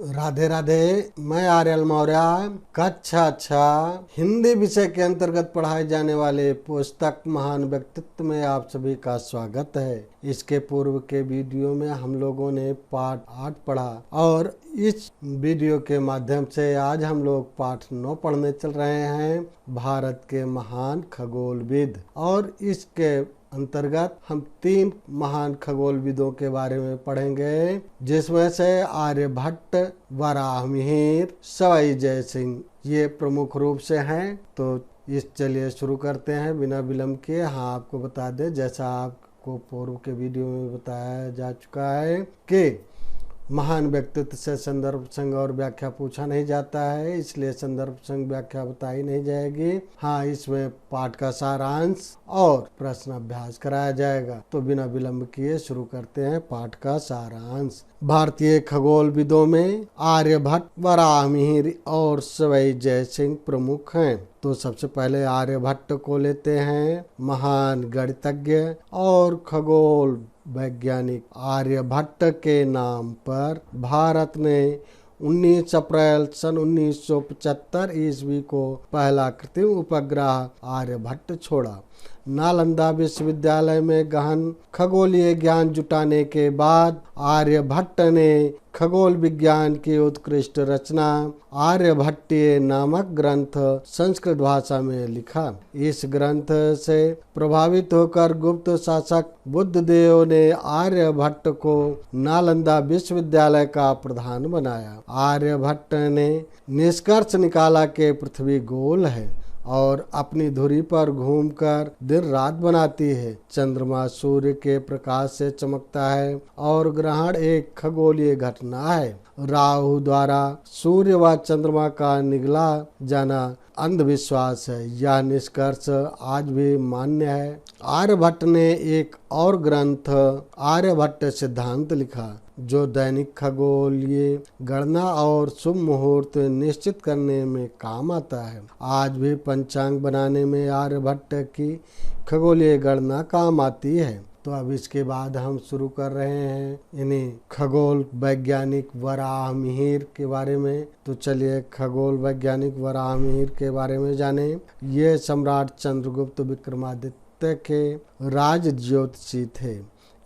राधे राधे। मैं आर्यल मौर्य कक्षा 6 हिंदी विषय के अंतर्गत पढ़ाए जाने वाले पुस्तक महान व्यक्तित्व में आप सभी का स्वागत है। इसके पूर्व के वीडियो में हम लोगों ने पाठ 8 पढ़ा और इस वीडियो के माध्यम से आज हम लोग पाठ 9 पढ़ने चल रहे हैं, भारत के महान खगोलविद। और इसके अंतर्गत हम 3 महान खगोलविदों के बारे में पढ़ेंगे, जिसमें से आर्यभट्ट, वराहमिहिर, सवाई जय सिंह ये प्रमुख रूप से हैं। तो चलिए शुरू करते हैं बिना विलंब के। हाँ, आपको बता दें, जैसा आपको पूर्व के वीडियो में बताया जा चुका है कि महान व्यक्तित्व से संदर्भ संग और व्याख्या पूछा नहीं जाता है, इसलिए संदर्भ संग व्याख्या बताई नहीं जाएगी। हाँ, इसमें पाठ का सारांश और प्रश्न अभ्यास कराया जाएगा। तो बिना विलंब किए शुरू करते हैं पाठ का सारांश। भारतीय खगोलविदों में आर्यभट्ट, वराहमिहिर और सवाई जय सिंह प्रमुख हैं। तो सबसे पहले आर्यभट्ट को लेते हैं। महान गणितज्ञ और खगोल वैज्ञानिक आर्यभट्ट के नाम पर भारत ने 19 अप्रैल सन 1975 ईस्वी को पहला कृत्रिम उपग्रह आर्यभट्ट छोड़ा। नालंदा विश्वविद्यालय में गहन खगोलीय ज्ञान जुटाने के बाद आर्यभट्ट ने खगोल विज्ञान की उत्कृष्ट रचना आर्यभट्टीय नामक ग्रंथ संस्कृत भाषा में लिखा। इस ग्रंथ से प्रभावित होकर गुप्त शासक बुद्धदेव ने आर्यभट्ट को नालंदा विश्वविद्यालय का प्रधान बनाया। आर्यभट्ट ने निष्कर्ष निकाला कि पृथ्वी गोल है और अपनी धुरी पर घूमकर दिन रात बनाती है। चंद्रमा सूर्य के प्रकाश से चमकता है और ग्रहण एक खगोलीय घटना है। राहु द्वारा सूर्य व चंद्रमा का निगला जाना अंधविश्वास है। यह निष्कर्ष आज भी मान्य है। आर्यभट्ट ने एक और ग्रंथ आर्यभट्ट सिद्धांत लिखा, जो दैनिक खगोलीय गणना और शुभ मुहूर्त निश्चित करने में काम आता है। आज भी पंचांग बनाने में आर्यभट्ट की खगोलीय गणना काम आती है। तो अब इसके बाद हम शुरू कर रहे हैं इन्हीं खगोल वैज्ञानिक वराहमिहिर के बारे में। तो चलिए खगोल वैज्ञानिक वराहमिहिर के बारे में जाने। ये सम्राट चंद्रगुप्त विक्रमादित्य के राज ज्योतिषी थे।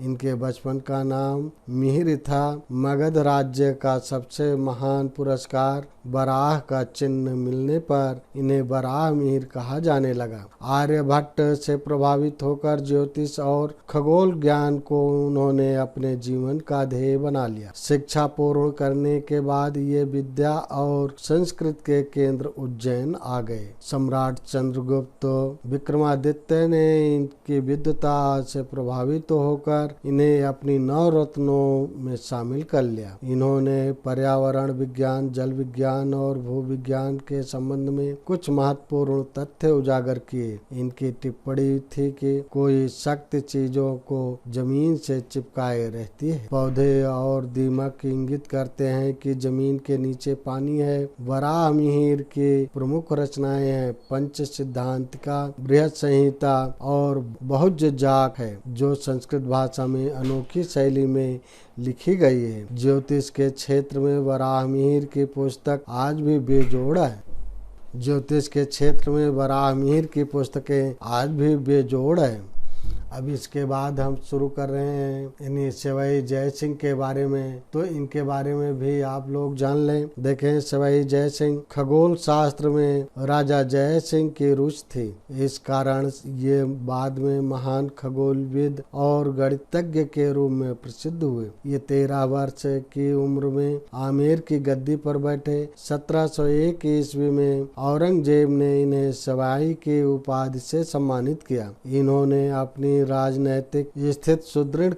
इनके बचपन का नाम मिहिर था। मगध राज्य का सबसे महान पुरस्कार वराह का चिन्ह मिलने पर इन्हें वराहमिहिर कहा जाने लगा। आर्यभट्ट से प्रभावित होकर ज्योतिष और खगोल ज्ञान को उन्होंने अपने जीवन का ध्येय बना लिया। शिक्षा पूर्ण करने के बाद ये विद्या और संस्कृत के केंद्र उज्जैन आ गए। सम्राट चंद्रगुप्त विक्रमादित्य ने इनकी विद्वता से प्रभावित होकर इन्हें अपनी 9 रत्नों में शामिल कर लिया। इन्होंने पर्यावरण विज्ञान, जल विज्ञान और भूविज्ञान के संबंध में कुछ महत्वपूर्ण तथ्य उजागर किए। इनकी टिप्पणी थी कि कोई शक्ति चीजों को जमीन से चिपकाए रहती है। पौधे और दीमक इंगित करते हैं कि जमीन के नीचे पानी है। वराहमिहिर की प्रमुख रचनाएं हैं पंच सिद्धांतिका, बृहत संहिता और बहुज्य जाक है, जो संस्कृत भाषा में अनोखी शैली में लिखी गई है। ज्योतिष के क्षेत्र में वराहमिहिर की पुस्तक आज भी बेजोड़ है। ज्योतिष के क्षेत्र में वराहमिहिर की पुस्तकें आज भी बेजोड़ है। अब इसके बाद हम शुरू कर रहे हैं इन्हीं सवाई जय सिंह के बारे में। तो इनके बारे में भी आप लोग जान लें। देखें, सवाई जय सिंह खगोल शास्त्र में राजा जय सिंह की रुचि थी। इस कारण ये बाद में महान खगोलविद और गणितज्ञ के रूप में प्रसिद्ध हुए। ये 13 वर्ष की उम्र में आमेर की गद्दी पर बैठे। 1701 ईस्वी में औरंगजेब ने इन्हें सवाई की उपाधि से सम्मानित किया। इन्होंने अपनी राजनैतिक स्थिति सुदृढ़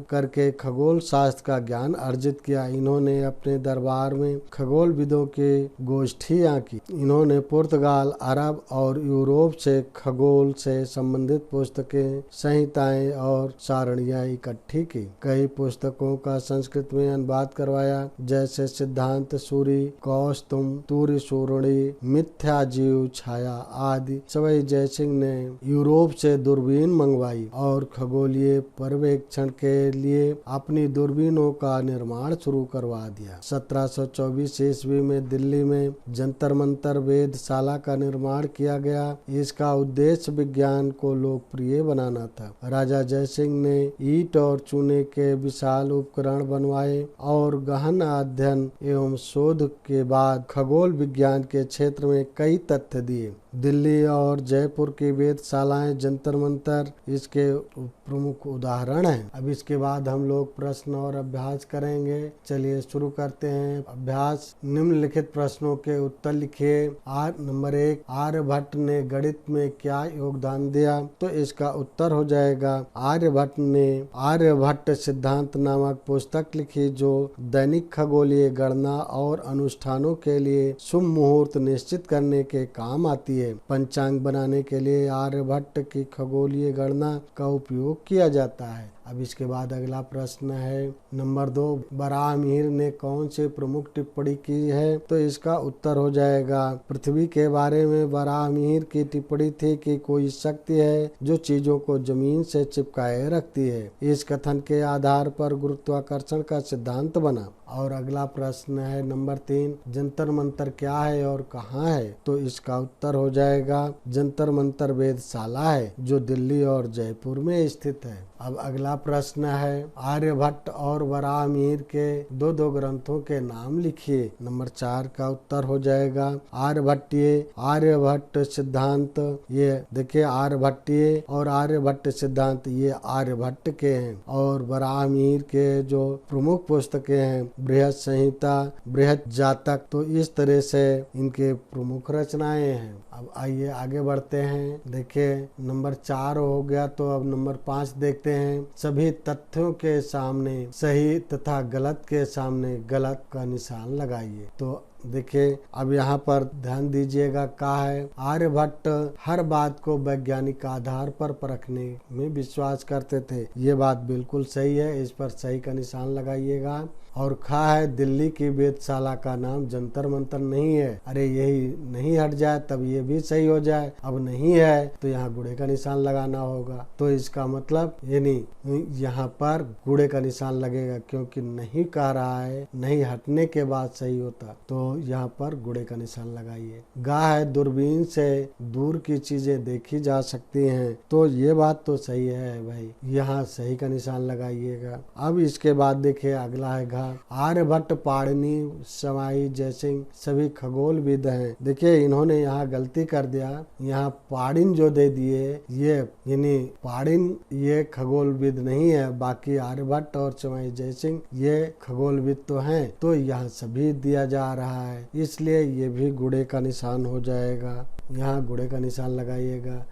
करके खगोल शास्त्र का ज्ञान अर्जित किया। इन्होंने अपने दरबार में खगोलविदों की गोष्ठियां की। इन्होंने पुर्तगाल, अरब और यूरोप से खगोल से संबंधित पुस्तकें, संहिताएं और सारणियां इकट्ठी की। कई पुस्तकों का संस्कृत में अनुवाद करवाया, जैसे सिद्धांत सूरी, कौस्तुभ, तूरी सूरणी, मिथ्या जीव छाया आदि। सवाई जय सिंह ने यूरोप से दूरबीन मंगवाई। और खगोलीय पर्यवेक्षण के लिए अपनी दूरबीनों का निर्माण शुरू करवा दिया। 1724 ईस्वी में दिल्ली में जंतर मंतर वेधशाला का निर्माण किया गया। इसका उद्देश्य विज्ञान को लोकप्रिय बनाना था। राजा जयसिंह ने ईंट और चूने के विशाल उपकरण बनवाए और गहन अध्ययन एवं शोध के बाद खगोल विज्ञान के क्षेत्र में कई तथ्य दिए। दिल्ली और जयपुर की वेधशालाएं, जंतर मंतर इसके प्रमुख उदाहरण हैं। अब इसके बाद हम लोग प्रश्न और अभ्यास करेंगे। चलिए शुरू करते हैं। अभ्यास, निम्नलिखित प्रश्नों के उत्तर लिखिए। नंबर 1, आर्यभट्ट ने गणित में क्या योगदान दिया? तो इसका उत्तर हो जाएगा आर्यभट्ट ने आर्यभट्ट सिद्धांत नामक पुस्तक लिखी, जो दैनिक खगोलीय गणना और अनुष्ठानों के लिए शुभ मुहूर्त निश्चित करने के काम आती है। पंचांग बनाने के लिए आर्यभट्ट की खगोलीय गणना का उपयोग किया जाता है। अब इसके बाद अगला प्रश्न है नंबर 2, बराहमीर ने कौन सी प्रमुख टिप्पणी की है? तो इसका उत्तर हो जाएगा पृथ्वी के बारे में बराहमीर की टिप्पणी थी कि कोई शक्ति है जो चीजों को जमीन से चिपकाए रखती है। इस कथन के आधार पर गुरुत्वाकर्षण का सिद्धांत बना। और अगला प्रश्न है नंबर 3, जंतर मंतर क्या है और कहाँ है? तो इसका उत्तर हो जाएगा जंतर मंतर वेधशाला है, जो दिल्ली और जयपुर में स्थित है। अब अगला प्रश्न है आर्यभट्ट और बराहमीर के दो ग्रंथों के नाम लिखिए। नंबर 4 का उत्तर हो जाएगा आर्यभट्टीय, आर्यभट्ट सिद्धांत। ये देखिए आर्यभट्टीय और आर्यभट्ट सिद्धांत ये आर्यभट्ट के हैं। और बराहमीर के जो प्रमुख पुस्तकें हैं बृहत संहिता, बृहत जातक, तो इस तरह से इनके प्रमुख रचनाएं हैं। अब आइए आगे बढ़ते हैं। देखिए नंबर 4 हो गया, तो अब नंबर 5 देखते हैं। सभी तथ्यों के सामने सही तथा गलत के सामने गलत का निशान लगाइए। तो देखिए अब यहाँ पर ध्यान दीजिएगा क्या है, आर्यभट्ट हर बात को वैज्ञानिक आधार पर परखने में विश्वास करते थे। ये बात बिल्कुल सही है, इस पर सही का निशान लगाइएगा। और खा है दिल्ली की वेधशाला का नाम जंतर मंतर नहीं है। अरे यही नहीं हट जाए तब ये भी सही हो जाए। अब नहीं है तो यहाँ गुड़े का निशान लगाना होगा। तो इसका मतलब ये नहीं, यहाँ पर गुड़े का निशान लगेगा क्योंकि नहीं कह रहा है, नहीं हटने के बाद सही होता। तो यहाँ पर गुड़े का निशान लगाइए। गाय है दूरबीन से दूर की चीजें देखी जा सकती हैं। तो ये बात तो सही है भाई, यहाँ सही का निशान लगाइएगा। अब इसके बाद देखिए अगला है आर्यभट्ट, पाणिनि, समाई, जयसिंह सभी खगोलविद हैं। देखिए इन्होंने यहाँ गलती कर दिया, यहाँ पाणिन जो दे दिए, ये यानी पाणिन ये खगोलविद नहीं है, बाकी आर्यभट्ट और समाई जयसिंह ये खगोलविद तो हैं। तो यहाँ सभी दिया जा रहा है, इसलिए ये भी गुड़े का निशान हो जाएगा। यहाँ गुड़े का निशान लगाइएगा।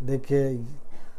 देखिए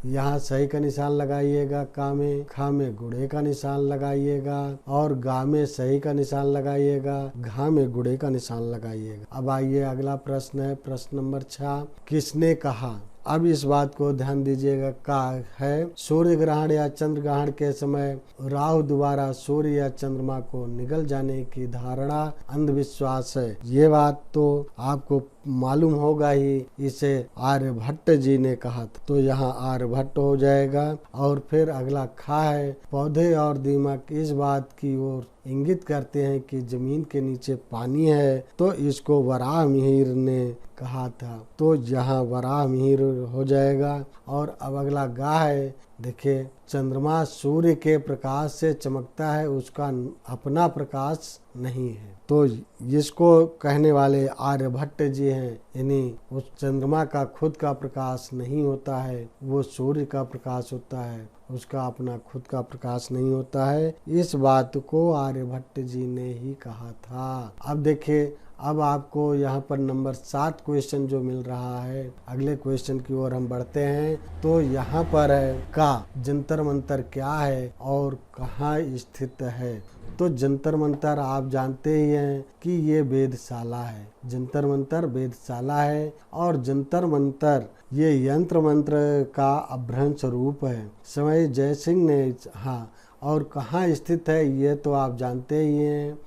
यहाँ सही का निशान लगाइएगा, खा में गुड़े का निशान लगाइएगा और गा में सही का निशान लगाइएगा, घा में गुड़े का निशान लगाइएगा। अब आइए अगला प्रश्न है, प्रश्न नंबर 6, किसने कहा? अब इस बात को ध्यान दीजिएगा का है, सूर्य ग्रहण या चंद्र ग्रहण के समय राहु द्वारा सूर्य या चंद्रमा को निगल जाने की धारणा अंधविश्वास है। ये बात तो आपको मालूम होगा ही, इसे आर्यभट्ट जी ने कहा था। तो यहाँ आर्यभट्ट हो जाएगा। और फिर अगला खा है, पौधे और दीमक इस बात की ओर इंगित करते हैं कि जमीन के नीचे पानी है। तो इसको बराहमीर ने कहा था। तो यहाँ बराहमीर हो जाएगा। और अब अगला गा है, देखिए चंद्रमा सूर्य के प्रकाश से चमकता है, उसका अपना प्रकाश नहीं है। तो इसको कहने वाले आर्यभट्ट जी हैं, यानी उस चंद्रमा का खुद का प्रकाश नहीं होता है, वो सूर्य का प्रकाश होता है, उसका अपना खुद का प्रकाश नहीं होता है। इस बात को आर्यभट्ट जी ने ही कहा था। अब देखिए अब आपको यहाँ पर नंबर 7 क्वेश्चन जो मिल रहा है, अगले क्वेश्चन की ओर हम बढ़ते हैं। तो यहाँ पर है का जंतर मंतर क्या है और कहाँ स्थित है? तो जंतर मंतर आप जानते ही हैं कि ये वेधशाला है, जंतर मंतर वेधशाला है। और जंतर मंतर ये यंत्र मंत्र का अभ्रंश रूप है। समय जयसिंह ने हाँ, और कहाँ स्थित है ये तो आप जानते ही हैं,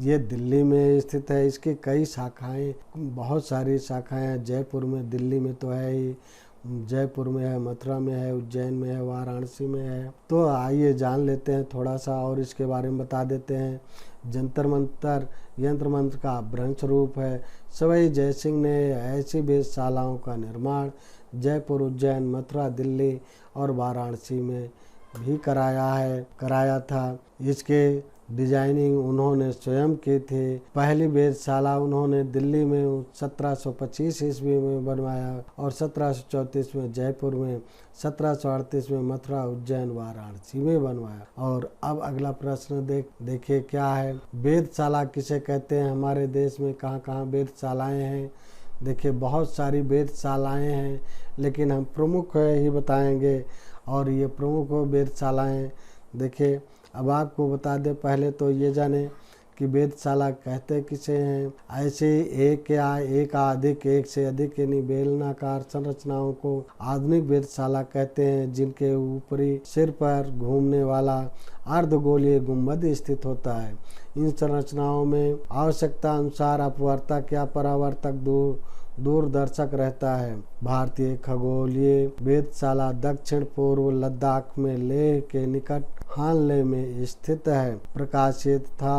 ये दिल्ली में स्थित है। इसकी कई शाखाएं, बहुत सारी शाखाएं जयपुर में, दिल्ली में तो है ही, जयपुर में है, मथुरा में है, उज्जैन में है, वाराणसी में है। तो आइए जान लेते हैं थोड़ा सा और इसके बारे में बता देते हैं। जंतर मंतर यंत्र मंत्र का भ्रंश रूप है। सवाई जयसिंह ने ऐसी वेधशालाओं का निर्माण जयपुर, उज्जैन, मथुरा, दिल्ली और वाराणसी में भी कराया था। इसके डिजाइनिंग उन्होंने स्वयं की थी। पहली वेधशाला उन्होंने दिल्ली में 1725 ईस्वी में बनवाया और 1734 में जयपुर में, 1738 में मथुरा, उज्जैन, वाराणसी में बनवाया। और अब अगला प्रश्न देखिए क्या है। वेधशाला किसे कहते हैं? हमारे देश में कहाँ कहाँ वेधशालाएं हैं? देखिए बहुत सारी वेधशालाएं हैं, लेकिन हम प्रमुख ही बताएंगे। और ये प्रमुख वेधशालाएं देखिए, अब आपको बता दें, पहले तो ये जाने कि वेधशाला कहते किसे हैं। ऐसे एक या एक से अधिक यानी बेलनाकार संरचनाओं को आधुनिक वेधशाला कहते हैं, जिनके ऊपरी सिर पर घूमने वाला अर्धगोलीय गुंबद स्थित होता है। इन संरचनाओं में आवश्यकता अनुसार अपवर्तक या परावर्तक दूरदर्शक रहता है। भारतीय खगोलीय वेधशाला दक्षिण पूर्व लद्दाख में लेह के निकट हानले में स्थित है। प्रकाशित था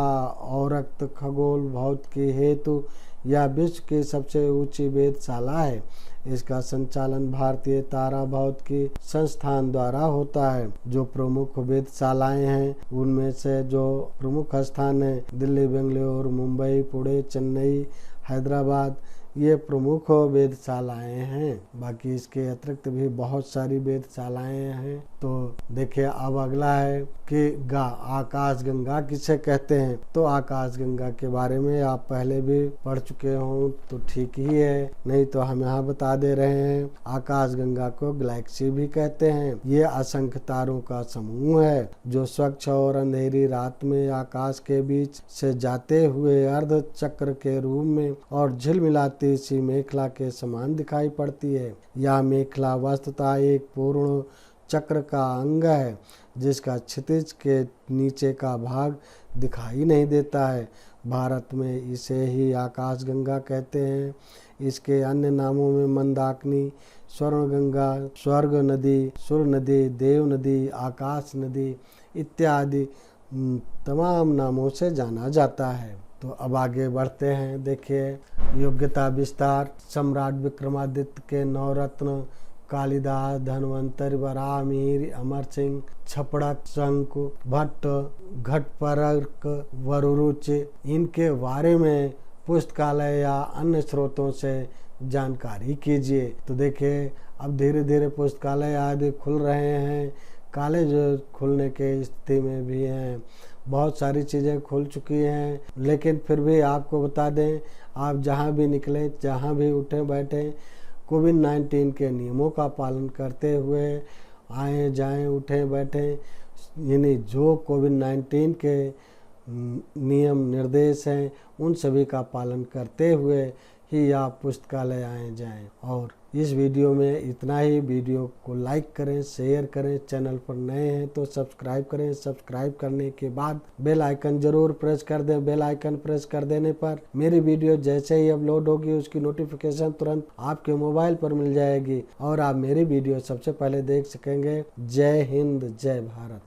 औरक्त खगोल भौतिकी हेतु यह विश्व की सबसे ऊंची वेधशाला है। इसका संचालन भारतीय तारा भौतिकी संस्थान द्वारा होता है। जो प्रमुख वेधशालाएं हैं उनमें से जो प्रमुख स्थान है दिल्ली, बेंगलुरु, मुंबई, पुणे, चेन्नई, हैदराबाद, ये प्रमुख वेधशालाएं हैं। बाकी इसके अतिरिक्त भी बहुत सारी वेधशालाएं हैं। तो देखिए अब अगला है कि आकाश गंगा किसे कहते हैं। तो आकाश गंगा के बारे में आप पहले भी पढ़ चुके हों तो ठीक ही है, नहीं तो हम यहाँ बता दे रहे हैं। आकाश गंगा को गैलेक्सी भी कहते हैं। ये असंख्य तारों का समूह है जो स्वच्छ और अंधेरी रात में आकाश के बीच से जाते हुए अर्ध चक्र के रूप में और झिलमिलाती सी मेखला के समान दिखाई पड़ती है। यह मेखला वस्तुतः एक पूर्ण चक्र का अंग है, जिसका क्षितिज के नीचे का भाग दिखाई नहीं देता है। भारत में इसे ही आकाश गंगा कहते हैं। इसके अन्य नामों में मंदाकिनी, स्वर्ण गंगा, स्वर्ग नदी, सुर नदी, देव नदी, आकाश नदी इत्यादि तमाम नामों से जाना जाता है। तो अब आगे बढ़ते हैं। देखिए योग्यता विस्तार। सम्राट विक्रमादित्य के नवरत्न कालिदास, धन्वंतरि, वराहमिहिर, अमर सिंह, छपड़क, शंकु, भट्ट, घटपरक, वरुरुच, इनके बारे में पुस्तकालय या अन्य स्रोतों से जानकारी कीजिए। तो देखिए अब धीरे धीरे पुस्तकालय आदि खुल रहे हैं, कॉलेज खुलने के स्थिति में भी हैं, बहुत सारी चीज़ें खुल चुकी हैं। लेकिन फिर भी आपको बता दें, आप जहां भी निकलें, जहां भी उठें बैठें, कोविड-19 के नियमों का पालन करते हुए आएँ जाएं, उठें बैठें। यानी जो कोविड-19 के नियम निर्देश हैं उन सभी का पालन करते हुए ही आप पुस्तकालय आए जाएं। और इस वीडियो में इतना ही। वीडियो को लाइक करें, शेयर करें, चैनल पर नए हैं तो सब्सक्राइब करें। सब्सक्राइब करने के बाद बेल आइकन जरूर प्रेस कर दें। बेल आइकन प्रेस कर देने पर मेरी वीडियो जैसे ही अपलोड होगी उसकी नोटिफिकेशन तुरंत आपके मोबाइल पर मिल जाएगी और आप मेरी वीडियो सबसे पहले देख सकेंगे। जय हिंद, जय भारत।